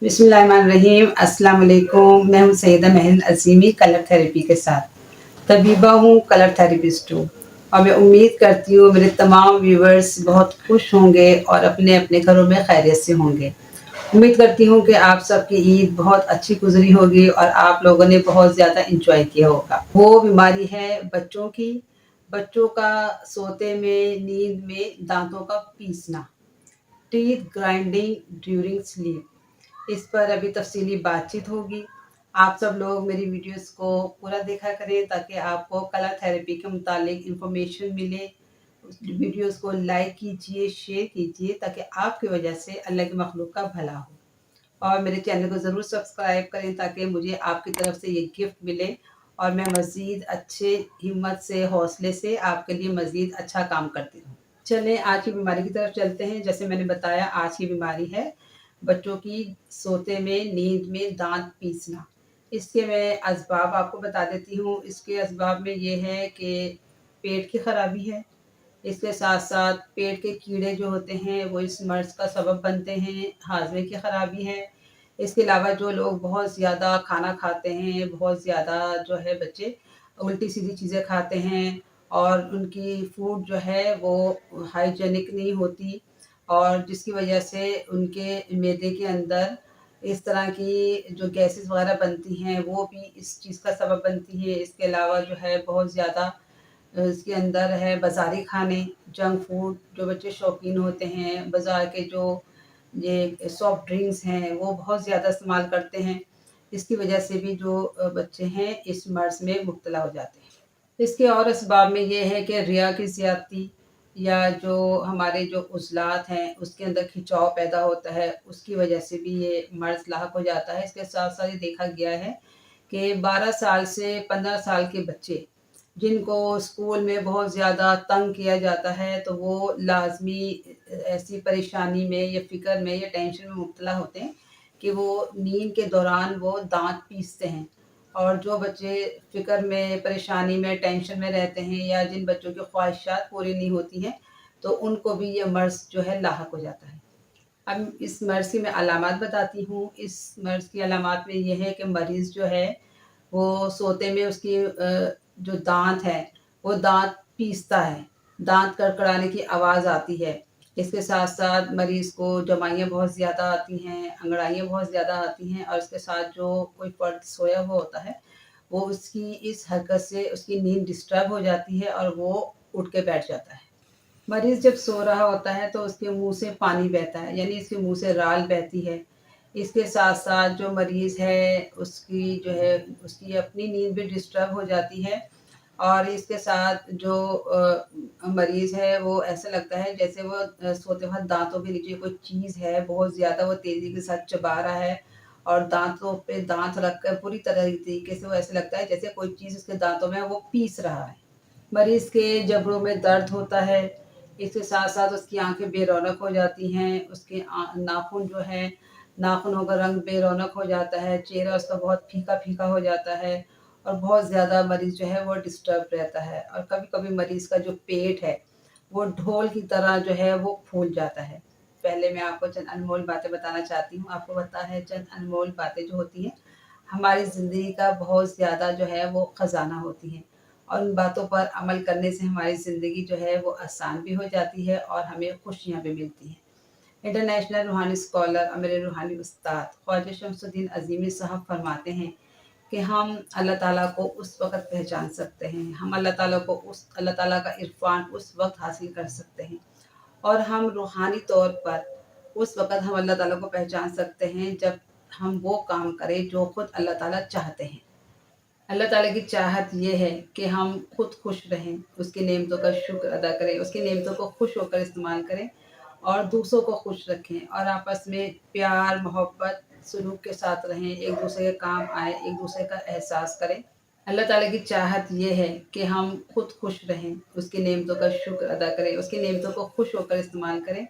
बिस्मिल्लाहिर्रहमानिर्रहीम। अस्सलाम वालेकुम। मैं हूँ सैयदा महल अज़ीमी कलर थेरेपी के साथ। तबीबा हूँ, कलर थेरेपिस्ट हूँ और मैं उम्मीद करती हूँ मेरे तमाम व्यूवर्स बहुत खुश होंगे और अपने अपने घरों में खैरियत से होंगे। उम्मीद करती हूँ कि आप सबकी ईद बहुत अच्छी गुजरी होगी और आप लोगों ने बहुत ज़्यादा इंजॉय किया होगा। वो बीमारी है बच्चों की, बच्चों का सोते में, नींद में दांतों का पीसना, टीथ ग्राइंडिंग ड्यूरिंग स्लीप। इस पर अभी तफसीली बातचीत होगी। आप सब लोग मेरी वीडियोस को पूरा देखा करें ताकि आपको कलर थेरेपी के मुतालिक इंफॉर्मेशन मिले। उस वीडियोस को लाइक कीजिए, शेयर कीजिए ताकि आपकी वजह से अल्लाह की मखलूक का भला हो। और मेरे चैनल को ज़रूर सब्सक्राइब करें ताकि मुझे आपकी तरफ से ये गिफ्ट मिले और मैं मज़ीद अच्छे हिम्मत से, हौसले से आपके लिए मज़ीद अच्छा काम करती रहूँ। चलें आज की बीमारी की तरफ चलते हैं। जैसे मैंने बताया, आज की बीमारी है बच्चों की सोते में, नींद में दांत पीसना। इसके मैं असबाब आपको बता देती हूँ। इसके असबाब में ये है कि पेट की ख़राबी है। इसके साथ साथ पेट के कीड़े जो होते हैं वो इस मर्ज़ का सबब बनते हैं। हाज़मे की ख़राबी है। इसके अलावा जो लोग बहुत ज़्यादा खाना खाते हैं, बहुत ज़्यादा जो है बच्चे उल्टी सीधी चीज़ें खाते हैं और उनकी फूड जो है वो हाइजीनिक नहीं होती और जिसकी वजह से उनके मैदे के अंदर इस तरह की जो गैसेस वगैरह बनती हैं वो भी इस चीज़ का सबब बनती है। इसके अलावा जो है बहुत ज़्यादा इसके अंदर है बाज़ारी खाने, जंक फूड, जो बच्चे शौकीन होते हैं, बाज़ार के जो ये सॉफ्ट ड्रिंक्स हैं वो बहुत ज़्यादा इस्तेमाल करते हैं। इसकी वजह से भी जो बच्चे हैं इस मर्ज़ में मुब्तला हो जाते हैं। इसके और असबाब में ये है कि रिया की ज़्यादती या जो हमारे जो उज़लात हैं उसके अंदर खिंचाव पैदा होता है, उसकी वजह से भी ये मर्ज़ लाहक हो जाता है। इसके साथ-साथ ये देखा गया है कि 12 साल से 15 साल के बच्चे जिनको स्कूल में बहुत ज़्यादा तंग किया जाता है तो वो लाज़मी ऐसी परेशानी में या फ़िक्र में या टेंशन में मुब्तला होते हैं कि वो नींद के दौरान वो दाँत पीसते हैं। और जो बच्चे फ़िक्र में, परेशानी में, टेंशन में रहते हैं या जिन बच्चों की ख्वाहिशात पूरी नहीं होती हैं, तो उनको भी ये मर्ज़ जो है लाहक हो जाता है। अब इस मर्ज़ की मैं अलामात बताती हूँ। इस मर्ज़ की अलामात में ये है कि मरीज़ जो है वो सोते में उसकी जो दाँत है वो दाँत पीसता है, दाँत कड़कड़ाने की आवाज़ आती है। इसके साथ-साथ मरीज़ को जमाइयाँ बहुत ज़्यादा आती हैं, अंगड़ाइयाँ बहुत ज़्यादा आती हैं और इसके साथ जो कोई फ़र्द सोया हुआ होता है, वो उसकी इस हरकत से उसकी नींद डिस्टर्ब हो जाती है और वो उठ के बैठ जाता है। मरीज़ जब सो रहा होता है तो उसके मुँह से पानी बहता है, यानी इसके मुँह से राल बहती है। इसके साथ-साथ जो मरीज़ है उसकी जो है उसकी अपनी नींद भी डिस्टर्ब हो जाती है और इसके साथ जो मरीज़ है वो ऐसा लगता है जैसे वो सोते वक़्त दाँतों के नीचे कोई चीज़ है, बहुत ज़्यादा वो तेज़ी के साथ चबा रहा है और दाँतों पे दाँत रखकर पूरी तरीके से वो ऐसा लगता है जैसे कोई चीज़ उसके दाँतों में वो पीस रहा है। मरीज़ के जबड़ों में दर्द होता है। इसके साथ-साथ उसकी आँखें बेरौनक हो जाती हैं, उसके नाख़ून जो हैं, नाख़ूनों का रंग बेरौनक हो जाता है, चेहरा उसका बहुत फीका-फीका हो जाता है और बहुत ज़्यादा मरीज़ जो है वो डिस्टर्ब रहता है और कभी-कभी मरीज़ का जो पेट है, वो ढोल की तरह जो है वो फूल जाता है। पहले मैं आपको चंद अनमोल बातें बताना चाहती हूँ। आपको पता है चंद अनमोल बातें जो होती हैं, हमारी ज़िंदगी का बहुत ज़्यादा जो है वो ख़ज़ाना होती हैं और उन बातों पर अमल करने से हमारी ज़िंदगी जो है वो आसान भी हो जाती है और हमें खुशियाँ भी मिलती हैं। इंटरनेशनल रूहानी स्कॉलर और मेरे रूहानी उस्ताद ख्वाजा शम्सुद्दीन अज़ीमी साहब फरमाते हैं कि हम अल्लाह ताला को उस वक़्त पहचान सकते हैं, हम अल्लाह ताला का इरफ़ान उस वक़्त हासिल कर सकते हैं और हम रूहानी तौर पर उस वक़्त हम अल्लाह ताला को पहचान सकते हैं जब हम वो काम करें जो खुद अल्लाह ताला चाहते हैं। अल्लाह ताला की चाहत ये है कि हम खुद खुश रहें, उसकी नेमतों का शुक्र अदा करें, उसकी नेमतों को खुश होकर इस्तेमाल करें और दूसरों को खुश रखें और आपस में प्यार, मोहब्बत, सलूक के साथ रहें, एक-दूसरे के काम आएँ, एक-दूसरे का एहसास करें। अल्लाह ताला की चाहत ये है कि हम खुद खुश रहें, उसकी नेमतों का शुक्र अदा करें, उसकी नेमतों को खुश होकर इस्तेमाल करें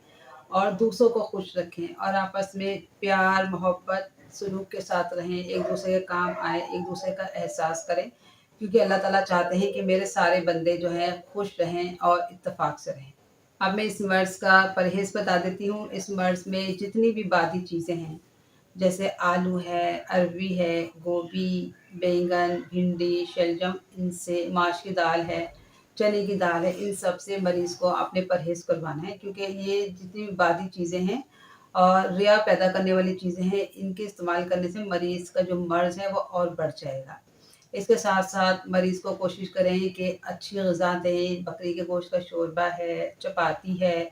और दूसरों को खुश रखें और आपस में प्यार, मोहब्बत, सलूक के साथ रहें, एक-दूसरे के काम आएँ, एक-दूसरे का एहसास करें क्योंकि अल्लाह ताला चाहते हैं कि मेरे सारे बंदे जो हैं खुश रहें और इत्तेफ़ाक से रहें। अब मैं इस मर्ज़ का परहेज़ बता देती हूँ। इस मर्ज़ में जितनी भी बादी चीज़ें हैं, جیسے آلو ہے، اروی ہے، گوبھی، بیگن، بھنڈی، شلجم، ان سے ماش کی دال ہے، چنے کی دال ہے، ان سب سے مریض کو آپ نے پرہیز کروانا ہے، کیونکہ یہ جتنی بھی بادی چیزیں ہیں اور ریا پیدا کرنے والی چیزیں ہیں، ان کے استعمال کرنے سے مریض کا جو مرض ہے وہ اور بڑھ جائے گا۔ اس کے ساتھ ساتھ مریض کو کوشش کریں کہ اچھی غذا دیں، بکری کے گوشت کا شوربہ ہے، چپاتی ہے،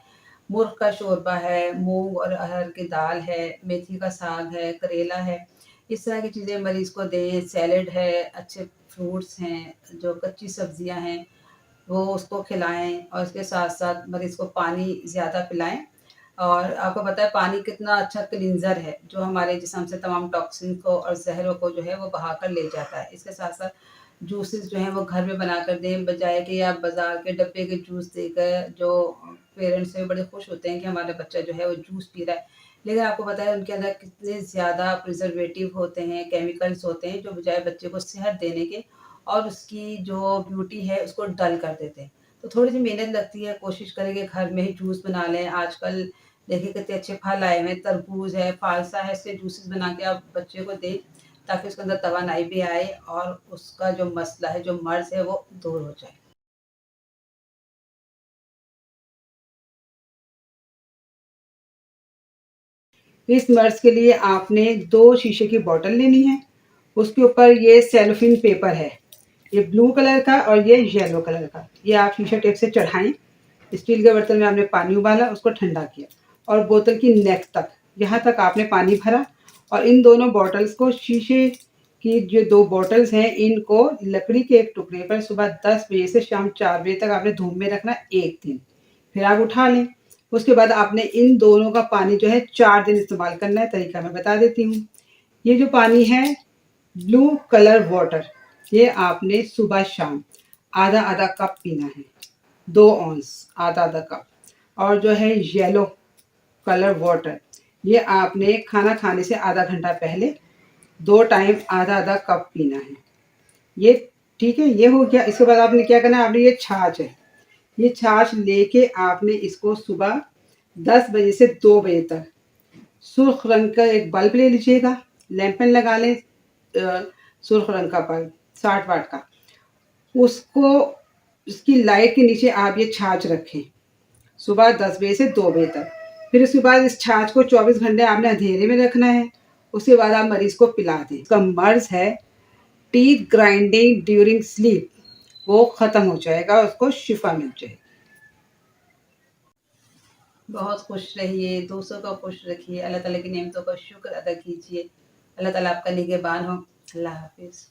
مرغ کا شوربہ ہے، مونگ اور ارہر کی دال ہے، میتھی کا ساگ ہے، کریلا ہے، اس طرح کی چیزیں مریض کو دیں، سیلڈ ہے، اچھے فروٹس ہیں، جو کچی سبزیاں ہیں وہ اس کو کھلائیں، اور اس کے ساتھ ساتھ مریض کو پانی زیادہ پلائیں۔ اور آپ کو پتہ ہے پانی کتنا اچھا کلینزر ہے، جو ہمارے جسم سے تمام ٹاکسن کو اور زہروں کو جو ہے وہ بہا کر لے جاتا ہے۔ اس کے ساتھ ساتھ جوسز جو ہیں وہ گھر میں بنا کر دیں، بجائے کہ آپ بازار کے ڈبے کے جوس دے کر، جو پیرنٹس ہیں بڑے خوش ہوتے ہیں کہ ہمارا بچہ جو ہے وہ جوس پی رہا ہے، لیکن آپ کو پتہ ہے ان کے اندر کتنے زیادہ پریزرویٹو ہوتے ہیں، کیمیکلز ہوتے ہیں، جو بجائے بچے کو صحت دینے کے اور اس کی جو بیوٹی ہے اس کو ڈل کر دیتے ہیں۔ تو تھوڑی سی محنت لگتی ہے، کوشش کریں کہ گھر میں ہی جوس بنا لیں۔ آج کل دیکھیں کتنے اچھے پھل آئے ہوئے ہیں، تربوز ہے، فالسا ہے، اس سے جوسز بنا کے آپ بچے کو دیں، تاکہ اس کے اندر توانائی بھی آئے اور اس کا جو مسئلہ ہے، جو مرض ہے وہ دور ہو جائے۔ اس مرض کے لیے آپ نے 2 شیشے کی بوٹل لینی ہے، اس کے اوپر یہ سیلوفین پیپر ہے، یہ بلو کلر کا اور یہ یلو کلر کا، یہ آپ شیشہ ٹیپ سے چڑھائیں۔ اسٹیل کے برتن میں آپ نے پانی ابالا، اس کو ٹھنڈا کیا اور بوتل کی نیک تک، یہاں تک آپ نے پانی بھرا، اور ان دونوں بوٹلز کو، شیشے کی جو 2 بوٹلز ہیں، ان کو لکڑی کے ایک ٹکڑے پر صبح 10 بجے سے شام 4 بجے تک آپ نے دھوپ میں رکھنا 1 دن، پھر آپ اٹھا لیں۔ اس کے بعد آپ نے ان دونوں کا پانی جو ہے 4 دن استعمال کرنا ہے، طریقہ میں بتا دیتی ہوں۔ یہ جو پانی ہے بلو کلر واٹر، یہ آپ نے صبح شام آدھا آدھا کپ پینا ہے، 2 اونس، آدھا آدھا کپ۔ اور جو ہے یلو کلر واٹر، یہ آپ نے کھانا کھانے سے آدھا گھنٹہ پہلے 2 ٹائم آدھا آدھا کپ پینا ہے۔ یہ ٹھیک ہے، یہ ہو گیا۔ اس کے بعد آپ نے کیا کرنا ہے، آپ نے یہ چھاچھ ہے، یہ چھاچھ لے کے آپ نے اس کو صبح 10 بجے سے 2 بجے تک سرخ رنگ کا ایک بلب لے لیجیے گا، لیمپن لگا لیں، سرخ رنگ کا بلب 60 واٹ کا، اس کو، اس کی لائٹ کے نیچے آپ یہ چھاچھ رکھیں صبح 10 بجے سے 2 بجے تک۔ پھر اس کے بعد اس چھاچھ کو 24 گھنٹے آپ نے اندھیرے میں رکھنا ہے، اس کے بعد آپ مریض کو پلا دیں۔ اس کا مرض ہے ٹیتھ گرائنڈنگ ڈیورنگ سلیپ، وہ ختم ہو جائے گا، اس کو شفا مل جائے گی۔ بہت خوش رہیے، دوسروں کو خوش رکھیے، اللہ تعالیٰ کی نعمتوں کا شکر ادا کیجیے۔ اللہ تعالیٰ آپ کا نگہبان ہو۔ اللہ حافظ۔